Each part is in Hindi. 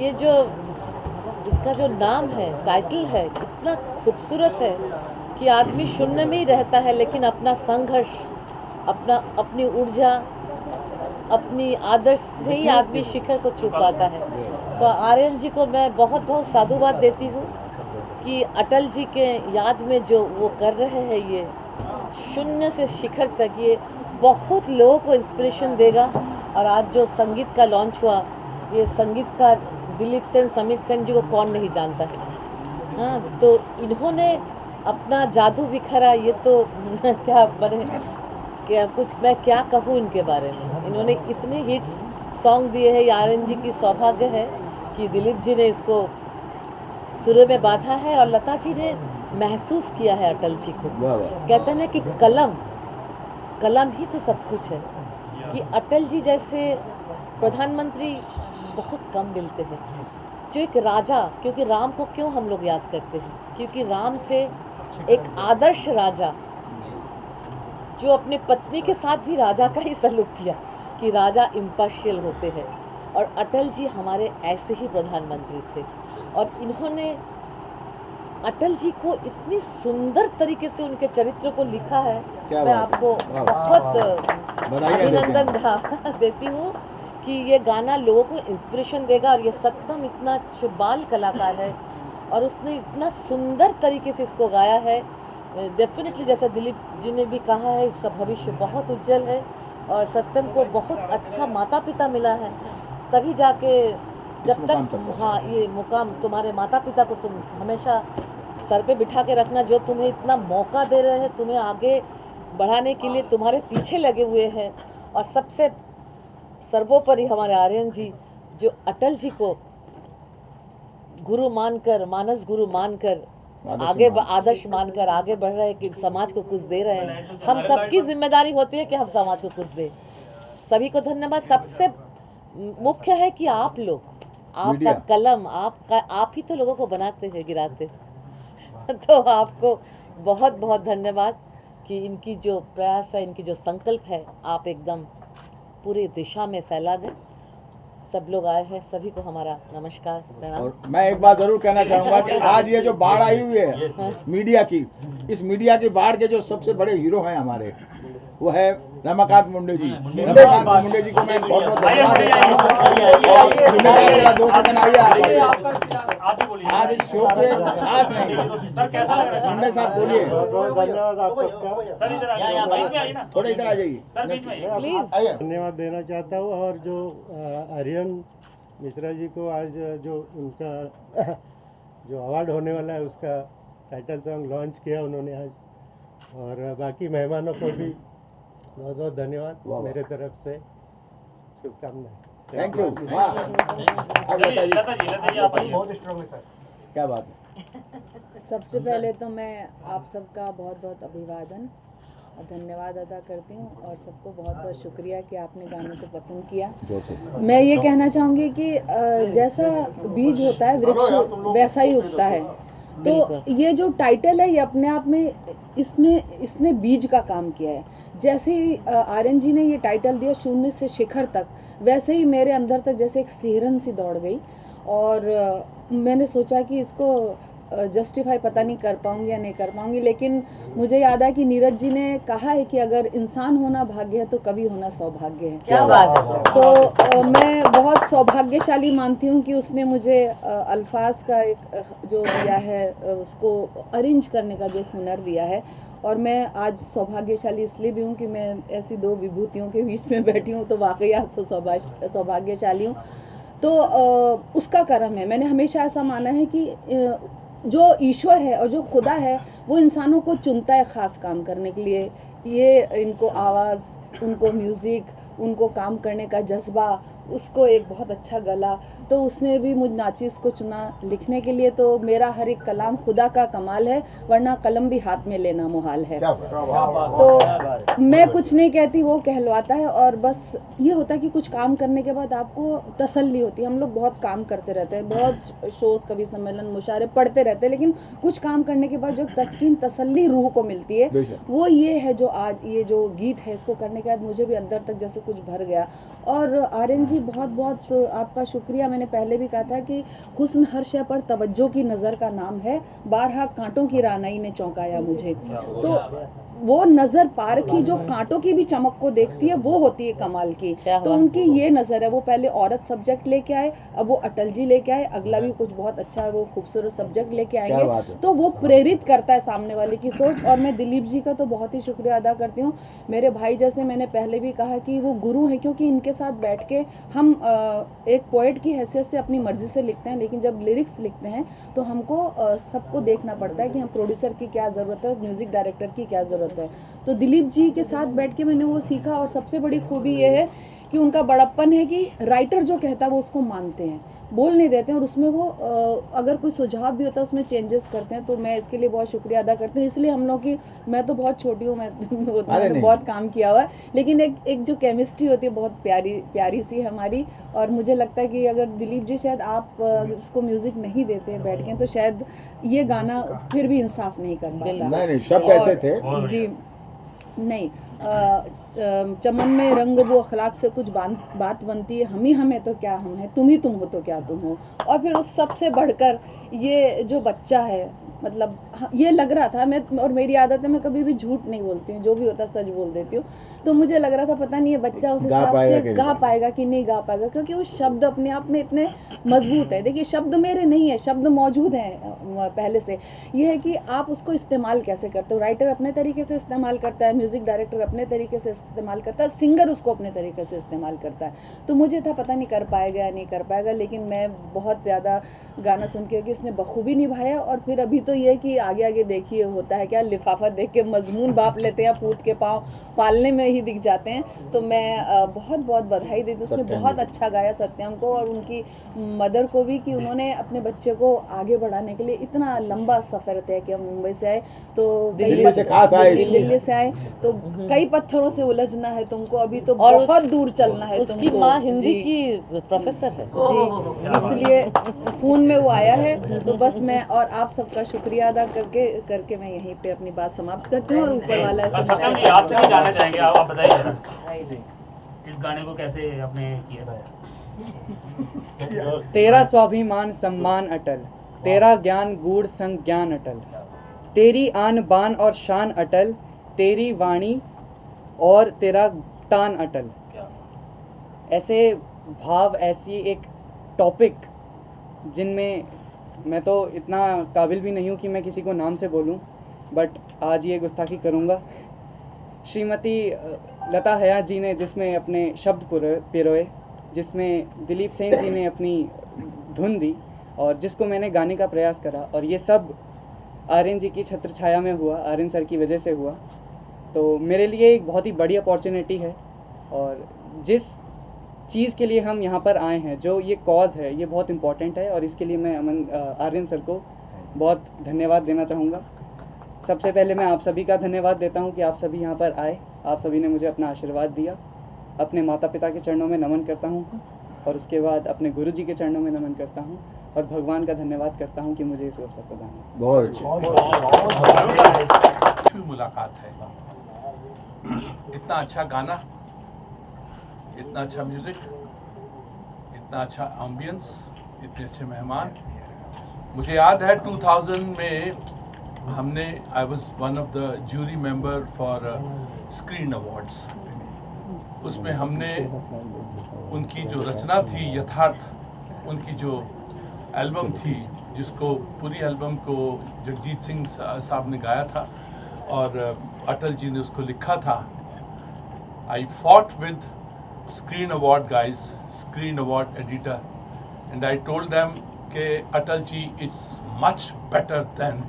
ये जो इसका जो नाम है, टाइटल है, इतना खूबसूरत है कि आदमी शून्य में ही रहता है, लेकिन अपना संघर्ष, अपनी ऊर्जा, अपनी आदर्श से ही आदमी शिखर को छू पाता है। तो आर्यन जी को मैं बहुत बहुत साधुवाद देती हूँ कि अटल जी के याद में जो वो कर रहे हैं, ये शून्य से शिखर तक, ये बहुत लोगों को इंस्पिरेशन देगा। और आज जो संगीत का लॉन्च हुआ, ये संगीतकार दिलीप सेन, समीर सेन जी को कौन नहीं जानता है। हाँ, तो इन्होंने अपना जादू बिखरा, ये तो क्या बने, क्या कुछ मैं क्या कहूँ इनके बारे में। इन्होंने इतने हिट्स सॉन्ग दिए हैं। आर्यन जी की सौभाग्य है कि दिलीप जी ने इसको सुरों में बांधा है और लता जी ने महसूस किया है अटल जी को। कहते हैं ना कि कलम ही तो सब कुछ है, कि अटल जी जैसे प्रधानमंत्री बहुत कम मिलते हैं, जो एक राजा, क्योंकि राम को क्यों हम लोग याद करते हैं, क्योंकि राम थे एक आदर्श राजा जो अपने पत्नी के साथ भी राजा का ही सलूक किया, कि राजा इम्पार्शियल होते हैं। और अटल जी हमारे ऐसे ही प्रधानमंत्री थे। और इन्होंने अटल जी को इतनी सुंदर तरीके से उनके चरित्र को लिखा है। मैं आपको बहुत अभिनंदन देती हूँ कि ये गाना लोगों को इंस्पिरेशन देगा। और ये सत्यम इतना शुबाल कलाकार है और उसने इतना सुंदर तरीके से इसको गाया है। डेफिनेटली जैसा दिलीप जी ने भी कहा है, इसका भविष्य बहुत उज्जवल है। और सत्यम को बहुत अच्छा माता पिता मिला है, तभी जाके जब तक, हाँ, ये मुकाम तुम्हारे माता पिता को तुम हमेशा सर पे बिठा के रखना, जो तुम्हें इतना मौका दे रहे हैं, तुम्हें आगे बढ़ाने के लिए तुम्हारे पीछे लगे हुए हैं। और सबसे सर्वोपरि हमारे आर्यन जी, जो अटल जी को गुरु मानकर, मानस गुरु मानकर, आगे आदर्श मानकर आगे बढ़ रहे हैं, कि समाज को कुछ दे रहे हैं। हम सबकी जिम्मेदारी होती है कि हम समाज को कुछ दें। सभी को धन्यवाद। सबसे मुख्य है कि आप लोग, आपका कलम, आप ही तो लोगों को बनाते हैं, गिराते तो आपको बहुत बहुत धन्यवाद कि इनकी जो प्रयास है, इनकी जो संकल्प है, आप एकदम पूरी दिशा में फैला दें। सब लोग आए हैं, सभी को हमारा नमस्कार, प्रणाम। और मैं एक बात जरूर कहना चाहूँगा कि आज ये जो बाढ़ आई हुई है मीडिया की, इस मीडिया की बाढ़ के जो सबसे बड़े हीरो हैं हमारे, वो है रमाकांत मुंडे जी। रमाकांत मुंडे जी को मैं बहुत बहुत धन्यवाद देता हूँ। और मुंडे साहब जरा 2 सेकंड आइए। आज इस शो के खास हैं मुंडे साहब, बोलिए। बहुत धन्यवाद आप सबका। थोड़ा इधर आ जाइए प्लीज। धन्यवाद देना चाहता हूँ। और जो आर्यन मिश्रा जी को आज जो उनका जो अवार्ड होने वाला है, उसका टाइटल सॉन्ग लॉन्च किया उन्होंने आज। और बाकी मेहमानों को भी बहुत बहुत धन्यवाद मेरे तरफ से, शुभकामनाएं। Thank you. अब बताइए, बहुत स्ट्रांग है सर। क्या बात है। सबसे पहले तो मैं आप सबका बहुत बहुत अभिवादन और धन्यवाद अदा करती हूँ, और सबको बहुत बहुत शुक्रिया कि आपने गानों को पसंद किया। मैं ये कहना चाहूँगी कि जैसा बीज होता है वृक्ष वैसा ही उगता है। तो ये जो टाइटल है, ये अपने आप में इसने बीज का काम किया है। जैसे ही आर्यन जी ने ये टाइटल दिया शून्य से शिखर तक, वैसे ही मेरे अंदर तक जैसे एक सिहरन सी दौड़ गई। और मैंने सोचा कि इसको जस्टिफाई पता नहीं कर पाऊंगी या नहीं कर पाऊंगी, लेकिन मुझे याद है कि नीरज जी ने कहा है कि अगर इंसान होना भाग्य है तो कवि होना सौभाग्य है। क्या बात है। तो मैं बहुत सौभाग्यशाली मानती हूँ कि उसने मुझे अल्फाज का एक जो दिया है, उसको अरेंज करने का जो हुनर दिया है। और मैं आज सौभाग्यशाली इसलिए भी हूँ कि मैं ऐसी 2 विभूतियों के बीच में बैठी हूँ, तो वाकई आज तो सौभाग्यशाली हूँ। तो उसका कर्म है। मैंने हमेशा ऐसा माना है कि जो ईश्वर है और जो खुदा है, वो इंसानों को चुनता है ख़ास काम करने के लिए। ये इनको आवाज़, उनको म्यूज़िक, उनको काम करने का जज्बा, उसको एक बहुत अच्छा गला, तो उसने भी मुझ नाचिस को चुना लिखने के लिए। तो मेरा हर एक कलाम खुदा का कमाल है, वरना कलम भी हाथ में लेना मुहाल है। तो मैं कुछ नहीं कहती, वो कहलवाता है। और बस ये होता है कि कुछ काम करने के बाद आपको तसल्ली होती है। हम लोग बहुत काम करते रहते हैं, बहुत शोज़, कवि सम्मेलन, मुशायरे पढ़ते रहते हैं, लेकिन कुछ काम करने के बाद जो तस्कीन, तसल्ली रूह को मिलती है, वो ये है जो आज ये जो गीत है, इसको करने के बाद मुझे भी अंदर तक जैसे कुछ भर गया। और आर्यन जी, बहुत बहुत आपका शुक्रिया। मैंने मैंने पहले भी कहा था कि हुस्न हर शय पर तवज्जो की नज़र का नाम है, बारहा कांटों की रानाई ने चौंकाया मुझे। तो वो नज़र पार की जो कांटों की भी चमक को देखती है वो होती है कमाल की। तो उनकी ये नज़र है, वो पहले औरत सब्जेक्ट लेके आए, अब वो अटल जी लेके आए, अगला भी कुछ बहुत अच्छा है वो खूबसूरत सब्जेक्ट लेके आएंगे। तो वो प्रेरित करता है सामने वाले की सोच। और मैं दिलीप जी का तो बहुत ही शुक्रिया अदा करती हूँ, मेरे भाई जैसे। मैंने पहले भी कहा कि वो गुरु हैं, क्योंकि इनके साथ बैठ के हम एक पोएट की हैसियत से अपनी मर्ज़ी से लिखते हैं, लेकिन जब लिरिक्स लिखते हैं तो हमको सबको देखना पड़ता है कि हम प्रोड्यूसर की क्या ज़रूरत है, म्यूज़िक डायरेक्टर की क्या ज़रूरत है। तो दिलीप जी के साथ बैठ के मैंने वो सीखा। और सबसे बड़ी खूबी ये है कि उनका बड़प्पन है कि राइटर जो कहता है वो उसको मानते हैं, बोल नहीं देते हैं, और उसमें वो अगर कोई सुझाव भी होता है उसमें चेंजेस करते हैं। तो मैं इसके लिए बहुत शुक्रिया अदा करती हूँ। इसलिए हम लोग की, मैं तो बहुत छोटी हूँ, मैंने बहुत काम किया हुआ है, लेकिन एक जो केमिस्ट्री होती है बहुत प्यारी सी हमारी। और मुझे लगता है कि अगर दिलीप जी शायद आप इसको म्यूज़िक नहीं देते बैठ के तो शायद ये गाना फिर भी इंसाफ नहीं कर पाता। नहीं, शब्द ऐसे थे जी नहीं। चमन में रंग वो अखलाक से कुछ बात बनती है, हम ही हमें तो क्या हम है, तुम ही तुम हो तो क्या तुम हो। और फिर उस सबसे बढ़कर ये जो बच्चा है, मतलब ये लग रहा था, मैं और मेरी आदत है मैं कभी भी झूठ नहीं बोलती हूँ, जो भी होता है सच बोल देती हूँ। तो मुझे लग रहा था पता नहीं ये बच्चा उस हिसाब से गा पाएगा कि नहीं गा पाएगा, क्योंकि वो शब्द अपने आप में इतने मजबूत है। देखिए शब्द मेरे नहीं है, शब्द मौजूद हैं पहले से। ये है कि आप उसको इस्तेमाल कैसे करते हो। राइटर अपने तरीके से इस्तेमाल करता है, म्यूज़िक डायरेक्टर अपने तरीके से इस्तेमाल करता है, सिंगर उसको अपने तरीके से इस्तेमाल करता है। तो मुझे था पता नहीं कर पाएगा या नहीं कर पाएगा, लेकिन मैं बहुत ज़्यादा गाना सुन के कि इसने बखूबी निभाया। और फिर अभी तो ये कि आगे आगे देखिए होता है क्या, लिफाफा देख के मजमून बाप लेते हैं, पूत के पाँव पालने में ही दिख जाते हैं। तो मैं बहुत बहुत बधाई देती हूँ, उसने बहुत अच्छा गाया सत्यम को और उनकी मदर को भी, कि उन्होंने अपने बच्चे को आगे बढ़ाने के लिए इतना लंबा सफ़र तय किया। मुंबई से आए तो दिल्ली से आए तो कई पत्थरों से उलझना है तुमको, अभी तो बहुत दूर चलना है। उसकी माँ हिंदी की प्रोफेसर है जी, इसलिए खून में वो आया है। तो बस मैं और आप सबका शुक्रिया अदा करके मैं यहीं पे अपनी बात समाप्त करती हूँ। और ऊपर वाला सत्यम जी आपसे भी जानना चाहेंगे, आप बताइए जरा इस गाने को कैसे आपने किया था। तेरा स्वाभिमान सम्मान अटल, तेरा ज्ञान गूढ़ संज्ञान अटल, तेरी आन बान और शान अटल, तेरी वाणी और तेरा तान अटल। ऐसे भाव, ऐसी एक टॉपिक जिनमें मैं तो इतना काबिल भी नहीं हूँ कि मैं किसी को नाम से बोलूँ, बट आज ये गुस्ताखी करूँगा। श्रीमती लता हया जी ने जिसमें अपने शब्द पिरोए, जिसमें दिलीप सेन जी ने अपनी धुन दी और जिसको मैंने गाने का प्रयास करा, और ये सब आर्यन जी की छत्र छाया में हुआ, आर्यन सर की वजह से हुआ। तो मेरे लिए एक बहुत ही बड़ी अपॉर्चुनिटी है। और जिस चीज़ के लिए हम यहाँ पर आए हैं, जो ये कॉज़ है, ये बहुत इम्पॉर्टेंट है। और इसके लिए मैं आर्यन सर को बहुत धन्यवाद देना चाहूँगा। सबसे पहले मैं आप सभी का धन्यवाद देता हूँ कि आप सभी यहाँ पर आए, आप सभी ने मुझे अपना आशीर्वाद दिया। अपने माता पिता के चरणों में नमन करता हूँ और उसके बाद अपने गुरु जी के चरणों में नमन करता हूँ और भगवान का धन्यवाद करता हूँ कि मुझे इस अवसर प्रदान किया। बहुत अच्छी मुलाकात है। इतना अच्छा गाना, इतना अच्छा म्यूजिक, इतना अच्छा एम्बियंस, इतने अच्छे मेहमान। मुझे याद है 2000 में हमने, I was one of the jury member for screen awards. उसमें हमने उनकी जो रचना थी यथार्थ, उनकी जो एल्बम थी, जिसको पूरी एल्बम को जगजीत सिंह साहब ने गाया था और अटल जी ने उसको लिखा था। I fought with screen award guys, screen award editor, and I told them कि Atal ji is much better than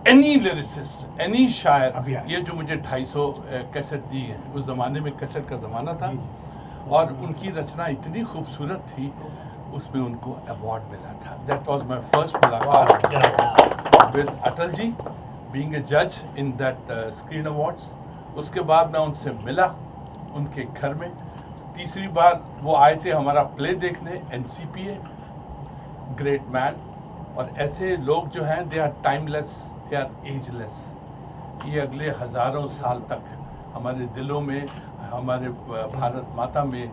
any lyricist, any शायर। ये जो मुझे 250 कैसेट दी है, उस ज़माने में कैसेट का ज़माना था, और उनकी रचना इतनी खूबसूरत थी, उसमें उनको अवार्ड मिला था। दैट वाज माय फर्स्ट मुलाकात with Atal ji, being a जज इन दैट स्क्रीन अवार्ड्स। उसके बाद मैं उनसे मिला उनके घर में। तीसरी बार वो आए थे हमारा प्ले देखने, NCPA, ग्रेट मैन। और ऐसे लोग जो हैं, they are timeless, they are ageless. ये अगले हज़ारों साल तक हमारे दिलों में, हमारे भारत माता में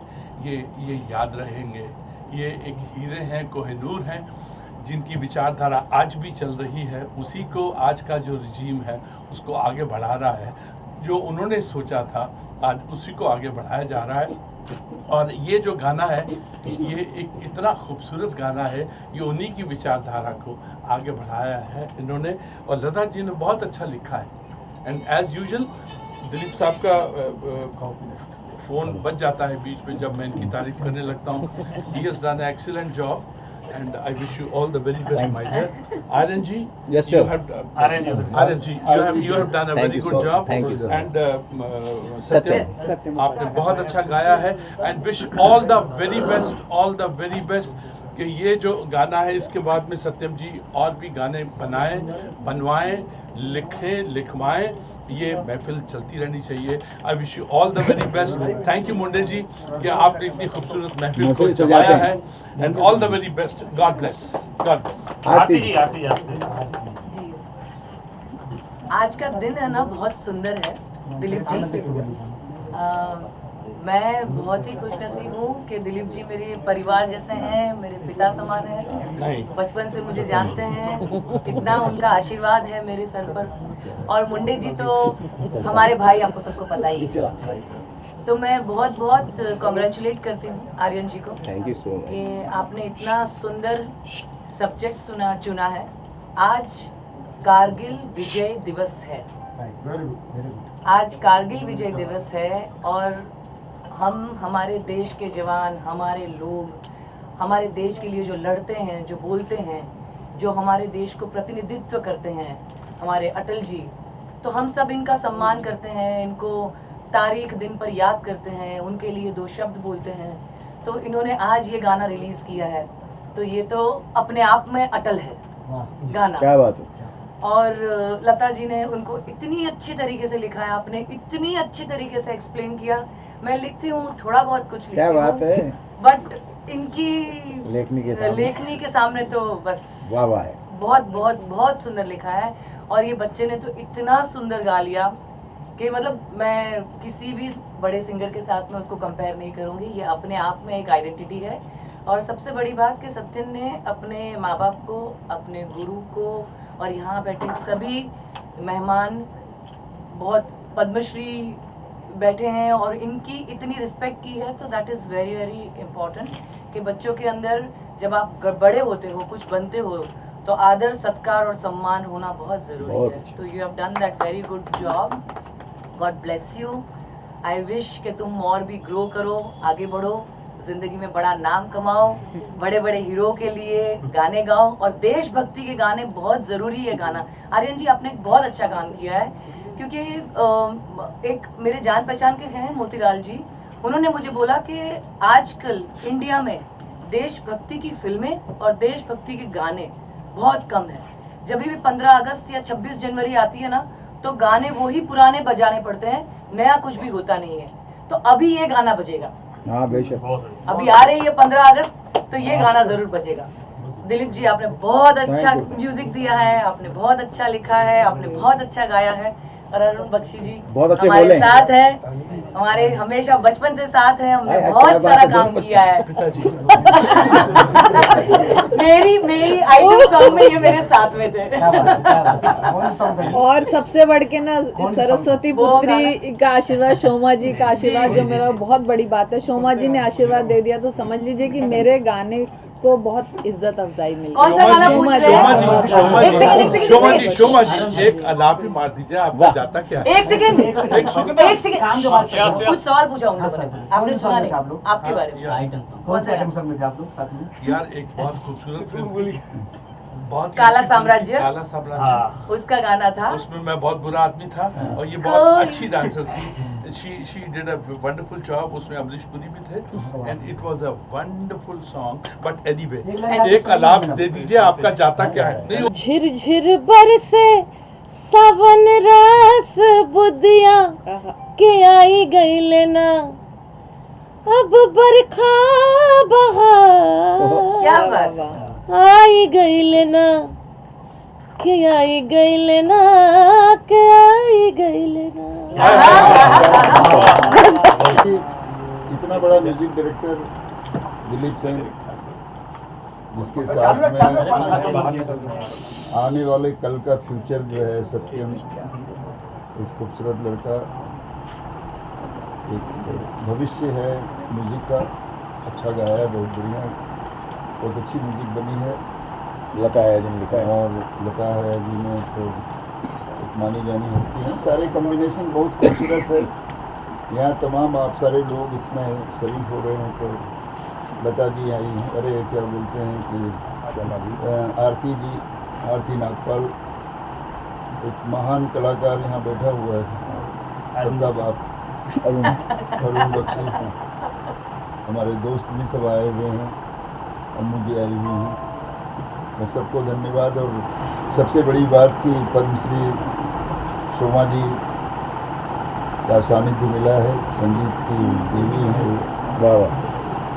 ये याद रहेंगे, ये एक हीरे हैं, कोहिनूर हैं, जिनकी विचारधारा आज भी चल रही है। उसी को आज का जो रजीम है उसको आगे बढ़ा रहा है। जो उन्होंने सोचा था आज उसी को आगे बढ़ाया जा रहा है। और ये जो गाना है ये एक इतना खूबसूरत गाना है, ये उन्हीं की विचारधारा को आगे बढ़ाया है इन्होंने। और लता जी ने बहुत अच्छा लिखा है। एंड एज यूजुअल दिलीप साहब का फ़ोन बज जाता है बीच में जब मैं इनकी तारीफ करने लगता हूँ। He has done excellent job and I wish you all the very best, my dear. Aryan ji, Yes, you sir. have Aryan ji. you have done a Thank very you, good sir. job. Thank you, sir. And Satyam, आपने बहुत अच्छा गाया है and wish all the very best कि ये जो गाना है इसके बाद में सत्यम जी और भी गाने बनवाएं, लिखवाएं। ये महफिल चलती रहनी चाहिए। I wish you all the very best. Thank you Munde ji कि आपने इतनी खूबसूरत महफिल को सजाया है। And all the very best. God bless. Aarti ji. जी, आज का दिन है ना बहुत सुंदर है दिलीप जी। मैं बहुत ही खुशनसीब हूँ कि दिलीप जी मेरे परिवार जैसे हैं, मेरे पिता समान हैं। बचपन से मुझे जानते हैं, इतना उनका आशीर्वाद है मेरे सर पर। और मुंडे जी तो हमारे भाई, आपको सबको पता ही है। तो मैं बहुत बहुत कॉन्ग्रेचुलेट करती हूँ आर्यन जी को। थैंक यू सो मच कि आपने इतना सुंदर सब्जेक्ट चुना है। आज कारगिल विजय दिवस है। आज कारगिल विजय दिवस है और हम हमारे देश के जवान, हमारे लोग, हमारे देश के लिए जो लड़ते हैं, जो बोलते हैं, जो हमारे देश को प्रतिनिधित्व करते हैं, हमारे अटल जी, तो हम सब इनका सम्मान करते हैं, इनको तारीख दिन पर याद करते हैं, उनके लिए दो शब्द बोलते हैं। तो इन्होंने आज ये गाना रिलीज़ किया है, तो ये तो अपने आप में अटल है गाना। क्या बात है। और लता जी ने उनको इतनी अच्छी तरीके से लिखा है, आपने इतनी अच्छी तरीके से एक्सप्लेन किया। मैं लिखती हूँ, थोड़ा बहुत कुछ लिखती हूँ, क्या बात है। बट इनकी लेखनी के सामने तो बस वाह वाह है। बहुत बहुत बहुत सुंदर लिखा है। और ये बच्चे ने तो इतना सुंदर गा लिया कि मतलब मैं किसी भी बड़े सिंगर के साथ में उसको कंपेयर नहीं करूँगी। ये अपने आप में एक आइडेंटिटी है। और सबसे बड़ी बात कि सत्यन ने अपने माँ बाप को, अपने गुरु को और यहाँ बैठे सभी मेहमान, बहुत पद्मश्री बैठे हैं और इनकी इतनी रिस्पेक्ट की है। तो that is very very important कि बच्चों के अंदर जब आप बड़े होते हो, कुछ बनते हो, तो आदर, सत्कार और सम्मान होना बहुत ज़रूरी है। तो you have done that very good job. God bless you. I wish कि तुम और भी ग्रो करो, आगे बढ़ो, ज़िंदगी में बड़ा नाम कमाओ, बड़े बड़े हीरो के लिए गाने गाओ। और देशभक्ति के गाने बहुत ज़रूरी है गाना। आर्यन जी, आपने एक बहुत अच्छा काम किया है, क्योंकि एक मेरे जान पहचान के हैं मोतीलाल जी, उन्होंने मुझे बोला कि आजकल इंडिया में देशभक्ति की फिल्में और देशभक्ति के गाने बहुत कम हैं। जब भी 15 अगस्त या 26 जनवरी आती है ना, तो गाने वही पुराने बजाने पड़ते हैं, नया कुछ भी होता नहीं है। तो अभी ये गाना बजेगा। हाँ बेशक। अभी आ रही है 15 अगस्त, तो ये गाना जरूर बजेगा। दिलीप जी, आपने बहुत अच्छा म्यूजिक दिया है, आपने बहुत अच्छा लिखा है, आपने बहुत अच्छा गाया है। और अरुण बख्शी जी बहुत अच्छे हमारे बोले। साथ है, हमारे हमेशा बचपन से साथ है, हमने बहुत सारा काम किया है। मेरी आइटम सॉन्ग में ये मेरे साथ में थे। और सबसे बढ़ के ना सरस्वती पुत्री का आशीर्वाद, शोमा जी का आशीर्वाद, जो मेरा बहुत बड़ी बात है। शोमा जी ने आशीर्वाद दे दिया तो समझ लीजिए कि मेरे गाने को बहुत इज्जत अफजाई मिली। कौन सा गाना पूछ रहे हैं? शोमा जी एक अलाप ही मार दीजिए। आपका जाता क्या है? एक सेकंड कुछ सवाल पूछा उनसे, आपने सुना नहीं, आपके बारे में। कौन सा आइटम में थे आप लोग साथ में? यार एक बहुत खूबसूरत फिल्म, बहुत काला साम्राज्य, काला साम्राज्य, उसका गाना था। उसमें मैं बहुत बुरा आदमी था और ये बहुत अच्छी डांसर थी। she did a wonderful job। उसमें अमरीश पुरी भी थे and it was a wonderful song। but anyway, एक अलाप दे दीजिए। आपका जाता क्या है? झिरझिर बरसे सावन रास बुदिया के आई गई लेना, अब बरखा बहार क्या बात। आई गई लेना, के आई गई लेना, के आई गई लेना। इतना बड़ा म्यूजिक डायरेक्टर दिलीप सेन जिसके साथ में आने वाले कल का फ्यूचर जो है सत्यम, एक खूबसूरत लड़का, एक भविष्य है म्यूज़िक का, अच्छा गाया है, बहुत बढ़िया, बहुत अच्छी म्यूज़िक बनी है। लता है जिन लिखा है और लता है जी ने तो एक मानी जानी हस्ती है। सारे कॉम्बिनेशन बहुत खूबसूरत है। यहाँ तमाम आप सारे लोग इसमें शरीक हो रहे हैं। तो लता जी आई हैं, अरे क्या बोलते हैं कि आरती जी, आरती नागपाल, एक महान कलाकार यहाँ बैठा हुआ है, सबका बाप अरुण बख्शी, हमारे दोस्त भी सब आए हुए हैं, अम्मू जी आई हुई हैं। मैं सबको धन्यवाद। और सबसे बड़ी बात कि पद्मश्री शोमा जी का सानिध्य मिला है, संगीत की देवी हैं। वाह वाह।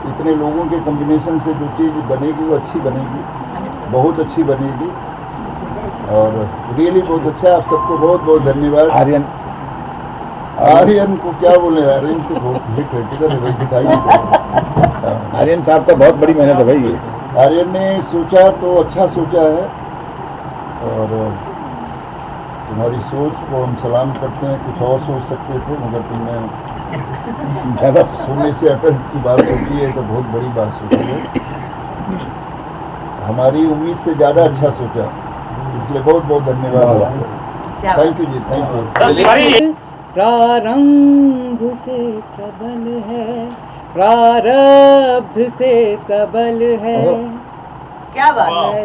इतने लोगों के कॉम्बिनेशन से जो चीज़ बनेगी वो अच्छी बनेगी, बहुत अच्छी बनेगी। और रियली बहुत अच्छा है। आप सबको बहुत बहुत धन्यवाद। आर्यन को क्या बोले, आर्यन तो बहुत हिट है। किधर है भाई, दिखाई नहीं दे रहा। आर्यन साहब का बहुत बड़ी मेहनत है भाई ये। आर्यन ने सोचा तो अच्छा सोचा है, और तुम्हारी सोच को हम सलाम करते हैं। कुछ और सोच सकते थे, मगर तुमने ज़्यादा सोने से अटल की बात होती है तो बहुत बड़ी बात सोची है। हमारी उम्मीद से ज़्यादा अच्छा सोचा, इसलिए बहुत बहुत धन्यवाद। थैंक यू जी, थैंक यू। प्रारंभ से प्रबल है, प्रारब्ध से सबल है। क्या बात है।